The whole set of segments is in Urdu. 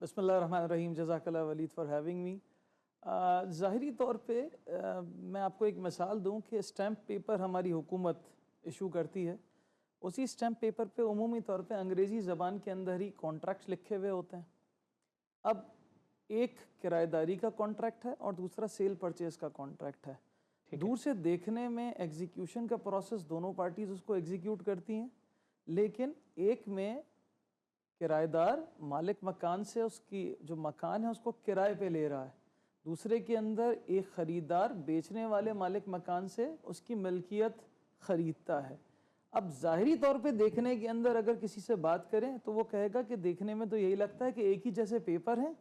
بسم اللہ الرحمن الرحیم. جزاک اللہ ولید فار ہیونگ می. ظاہری طور پہ میں آپ کو ایک مثال دوں کہ اسٹیمپ پیپر ہماری حکومت ایشو کرتی ہے. اسی اسٹیمپ پیپر پہ عمومی طور پہ انگریزی زبان کے اندر ہی کانٹریکٹس لکھے ہوئے ہوتے ہیں. اب ایک کرایہ داری کا کانٹریکٹ ہے اور دوسرا سیل پرچیز کا کانٹریکٹ ہے. دور سے دیکھنے میں ایگزیکیوشن کا پروسیس دونوں پارٹیز اس کو ایگزیکیوٹ کرتی ہیں، لیکن ایک میں کرایہ دار مالک مکان سے اس کی جو مکان ہے اس کو کرائے پہ لے رہا ہے، دوسرے کے اندر ایک خریدار بیچنے والے مالک مکان سے اس کی ملکیت خریدتا ہے. اب ظاہری طور پہ دیکھنے کے اندر اگر کسی سے بات کریں تو وہ کہے گا کہ دیکھنے میں تو یہی لگتا ہے کہ ایک ہی جیسے پیپر ہیں،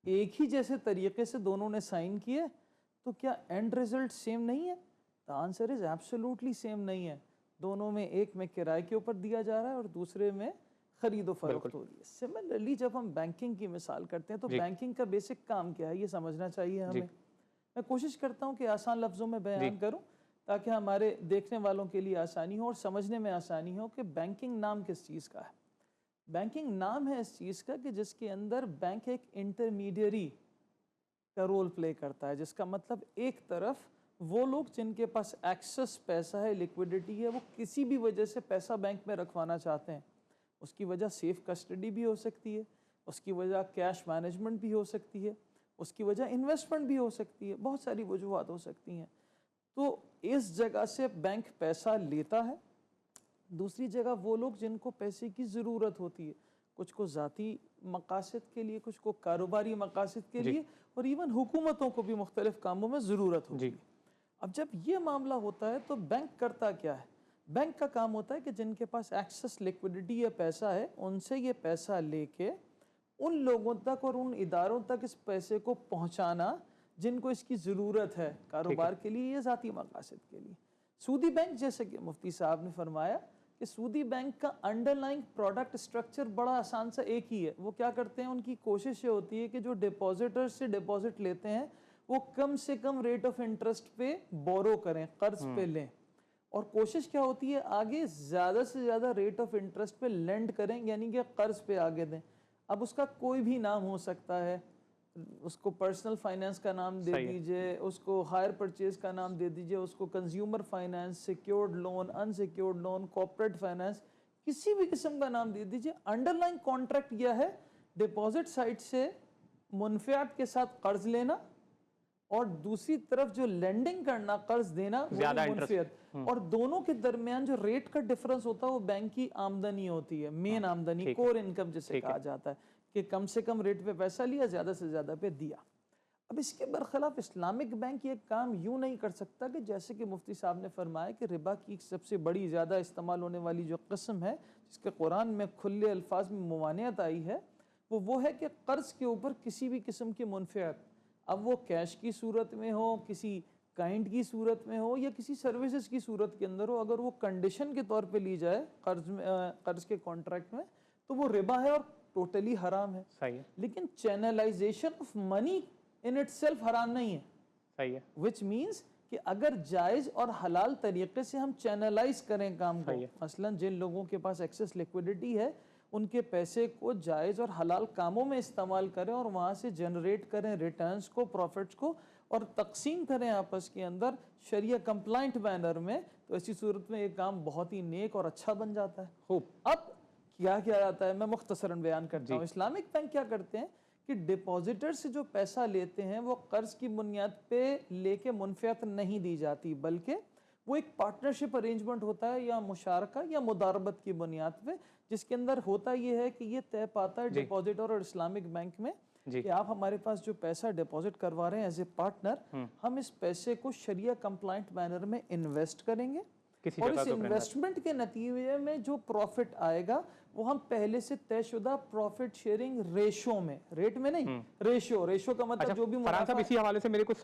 ایک ہی جیسے طریقے سے دونوں نے سائن کیے، تو کیا اینڈ ریزلٹ سیم نہیں ہے؟ The answer is absolutely same نہیں ہے. دونوں میں ایک میں کرائے کے اوپر دیا جا رہا ہے اور دوسرے میں خرید و فروخت ہو رہی ہے. سملرلی جب ہم بینکنگ کی مثال کرتے ہیں تو بینکنگ کا بیسک کام کیا ہے یہ سمجھنا چاہیے ہمیں. میں کوشش کرتا ہوں کہ آسان لفظوں میں بیان کروں تاکہ ہمارے دیکھنے والوں کے لیے آسانی ہو اور سمجھنے میں آسانی ہو کہ بینکنگ نام کس چیز کا ہے. بینکنگ نام ہے اس چیز کا کہ جس کے اندر بینک ایک انٹرمیڈیری کا رول پلے کرتا ہے، جس کا مطلب ایک طرف وہ لوگ جن کے پاس ایکسس پیسہ ہے، لیکویڈیٹی ہے، وہ کسی بھی وجہ سے پیسہ بینک میں رکھوانا چاہتے ہیں. اس کی وجہ سیف کسٹڈی بھی ہو سکتی ہے، اس کی وجہ کیش مینجمنٹ بھی ہو سکتی ہے، اس کی وجہ انویسٹمنٹ بھی ہو سکتی ہے، بہت ساری وجوہات ہو سکتی ہیں. تو اس جگہ سے بینک پیسہ لیتا ہے. دوسری جگہ وہ لوگ جن کو پیسے کی ضرورت ہوتی ہے، کچھ کو ذاتی مقاصد کے لیے، کچھ کو کاروباری مقاصد کے لیے، اور ایون حکومتوں کو بھی مختلف کاموں میں ضرورت ہوتی ہے. اب جب یہ معاملہ ہوتا ہے تو بینک کرتا کیا ہے؟ بینک کا کام ہوتا ہے کہ جن کے پاس ایکسس لیکوڈیٹی یا پیسہ ہے ان سے یہ پیسہ لے کے ان لوگوں تک اور ان اداروں تک اس پیسے کو پہنچانا جن کو اس کی ضرورت ہے، کاروبار کے لیے یا ذاتی مقاصد کے لیے. سودی بینک، جیسے کہ مفتی صاحب نے فرمایا کہ سودی بینک کا انڈرلائنگ پروڈکٹ سٹرکچر بڑا آسان سا ایک ہی ہے. وہ کیا کرتے ہیں؟ ان کی کوشش یہ ہوتی ہے کہ جو ڈپازٹر سے ڈپازٹ لیتے ہیں وہ کم سے کم ریٹ آف انٹرسٹ پہ بورو کریں، قرض پہ لیں، اور کوشش کیا ہوتی ہے آگے زیادہ سے زیادہ ریٹ آف انٹرسٹ پہ لینڈ کریں، یعنی کہ قرض پہ آگے دیں. اب اس کا کوئی بھی نام ہو سکتا ہے، اس کو پرسنل فائنانس کا نام دے دیجئے، اس کو ہائر پرچیز کا نام دے دیجئے، اس کو کنزیومر فائنانس، سیکیورڈ لون، ان سیکیورڈ لون، کارپوریٹ فائنانس، کسی بھی قسم کا نام دے دیجئے. انڈرلائن کانٹریکٹ یہ ہے ڈپازٹ سائٹ سے منفعت کے ساتھ قرض لینا اور دوسری طرف جو لینڈنگ کرنا، قرض دینا، وہ منفعت، اور دونوں کے درمیان جو ریٹ کا ڈیفرنس ہوتا ہے وہ بینک کی آمدنی ہوتی ہے، مین آمدنی، کور انکم جسے کہا جاتا ہے، کہ کم سے کم ریٹ پہ پیسہ لیا، زیادہ سے زیادہ پہ دیا. اب اس کے برخلاف اسلامک بینک یہ کام یوں نہیں کر سکتا کہ جیسے کہ مفتی صاحب نے فرمایا کہ ربا کی سب سے بڑی زیادہ استعمال ہونے والی جو قسم ہے جس کے قرآن میں کھلے الفاظ میں ممانعت آئی ہے، وہ ہے کہ قرض کے اوپر کسی بھی قسم کی منفعت، اب وہ کیش کی صورت میں ہو، کسی کائنڈ کی صورت میں ہو، یا کسی سروسز کی صورت کے اندر ہو، اگر وہ کنڈیشن کے طور پہ لی جائے قرض کے کانٹریکٹ میں تو وہ ربا ہے اور ٹوٹلی حرام ہے. لیکن channelisation of money in it self حرام نہیں ہے. وچ مینس کہ اگر جائز اور حلال طریقے سے ہم چینلائز کریں کام کو، مثلا جن لوگوں کے پاس ایکسس لیکوڈیٹی ہے ان کے پیسے کو جائز اور حلال کاموں میں استعمال کریں اور وہاں سے جنریٹ کریں ریٹرنز کو، پروفٹس کو، اور تقسیم کریں آپس کے اندر شریعہ کمپلائنٹ مینر میں، تو ایسی صورت میں یہ کام بہت ہی نیک اور اچھا بن جاتا ہے. خوب. اب کیا جاتا ہے میں مختصراً بیان کرتا ہوں. اسلامک بینک کیا کرتے ہیں کہ ڈپازیٹر سے جو پیسہ لیتے ہیں وہ قرض کی بنیاد پہ لے کے منفعت نہیں دی جاتی، بلکہ وہ ایک پارٹنرشپ ارینجمنٹ ہوتا ہے یا مشارکہ یا مداربت کی بنیاد پہ، جس کے اندر ہوتا یہ ہے کہ یہ طے پاتا ہے ڈپازیٹر اور اسلامک بینک میں کہ آپ ہمارے پاس جو پیسہ ڈپازٹ کروا رہے ہیں ایز اے پارٹنر، ہم اس پیسے کو شریعہ کمپلائنٹ مینر میں انویسٹ کریں گے، اور اس انویسٹمنٹ کے نتیجے میں جو پروفٹ آئے گا وہ ہم پہلے سے طے شدہ پروفٹ شیئرنگ ریشو میں، ریٹ میں نہیں، ریشو کا مطلب جو بھی فرحان صاحب اسی حوالے سے میرے کچھ